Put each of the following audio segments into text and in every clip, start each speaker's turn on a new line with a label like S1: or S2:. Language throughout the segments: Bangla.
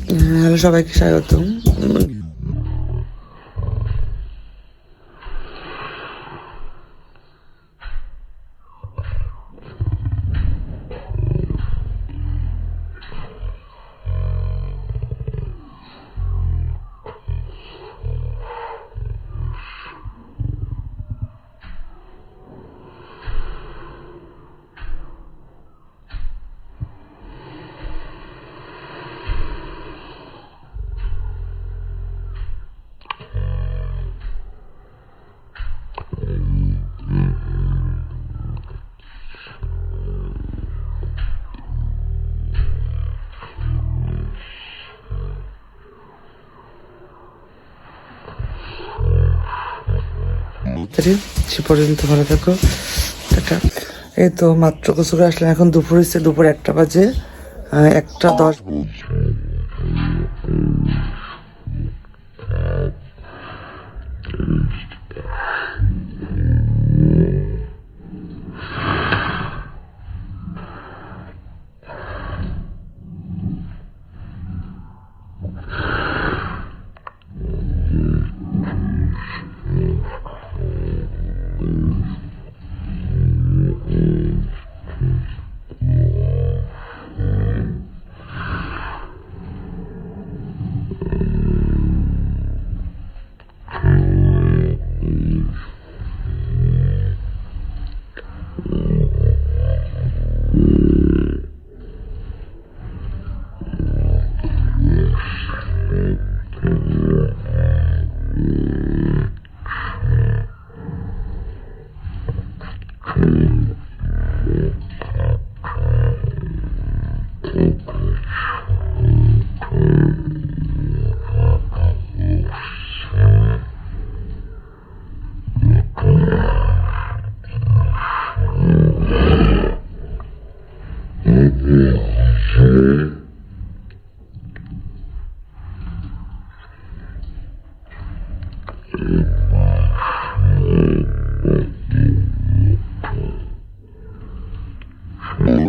S1: হ্যালো, সবাইকে স্বাগতম। সে পর্যন্ত ভালো থাকো, টাটা। এই তো মাত্র গোসল করে আসলাম, এখন দুপুর হচ্ছে, দুপুর 1টা বাজে, 1টা 10।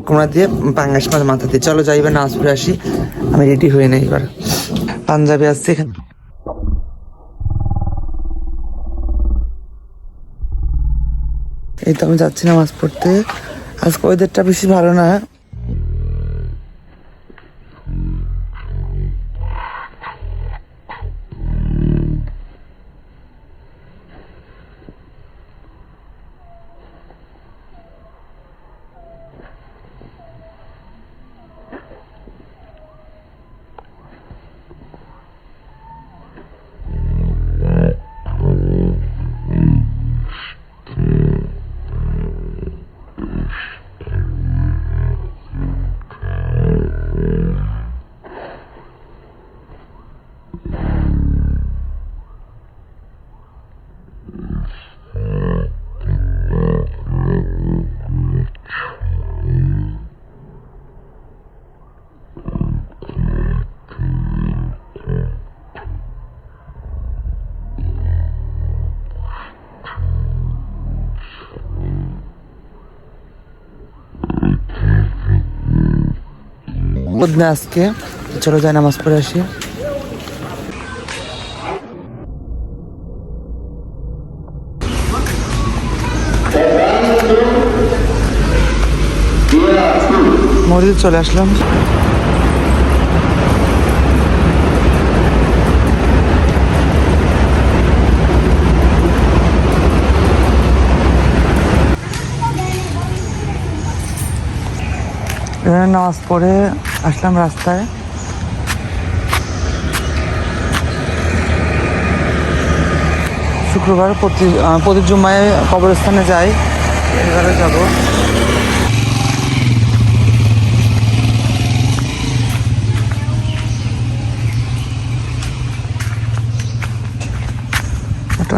S1: কোমরা দিয়ে পাঙ্গাস মাছ মাথা দিয়ে। চলো যাইবে নামাজ পড়ে আসি, আমি রেডি হয়ে নেই, এবার পাঞ্জাবি আসছে এখানে। এই তো আমি যাচ্ছি নামাজ পড়তে। আজকে ওয়েদারটা বেশি ভালো না। বদলে আজকে চলো যাই নামাজ পড়ে আসি। মসজিদ চলে আসলাম। এখানে নামাজ পড়ে আসলাম রাস্তায়। শুক্রবার প্রতি জুম্মায় কবরস্থানে যাই, এবারে যাব।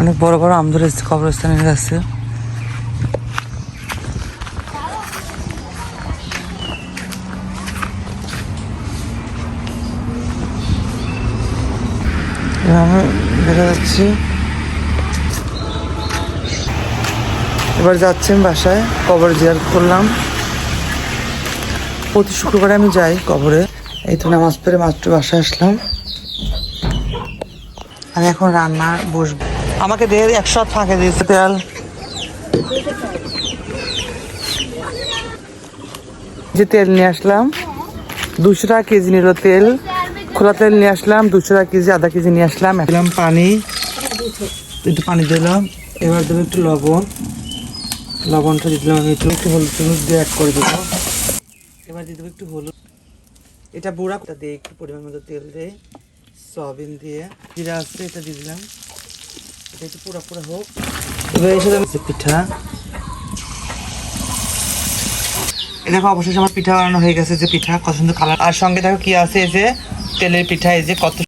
S1: অনেক বড় বড় আম ধরে এসেছে কবরস্থানের কাছে। দেখা যাচ্ছে এবার যাচ্ছেন বাসায়, কবর জিয়ারত করলাম। প্রতি শুক্রবারে আমি যাই কবরে। এই তো নামাজ পড়ে মাত্র বাসায় আসলাম। আমি এখন রান্না বসবো। আমাকে দিয়ে 100 ফাঁকে দিয়েছে তেল। যে তেল নিয়ে আসলাম 200 টাকা কেজি নিল তেল। খোলা তেল নিয়ে আসলাম 200 টাকা কেজি, আধা কেজি নিয়ে আসলাম। দিলাম পানি, একটু পানি দিলাম। এবার দেবো একটু লবণ, লবণটা দিলাম। আমি একটু হলুদ দিয়ে অ্যাড করে দেবো। এবার দিয়ে দেবো একটু হলুদ। এটা বুড়াটা দিয়ে একটু পরিমাণ মতো তেল দিয়ে সয়াবিন দিয়ে জিরা আছে এটা দিয়ে দিলাম। এটা একটু পুরা হোক। এবার এসে পিঠা, দেখো অবশেষে আমার পিঠা বানানো হয়ে গেছে। যে পিঠা কত সুন্দর কালার, আর সঙ্গে দেখো কি আছে, এই যে তেলের পিঠা, এই যে কত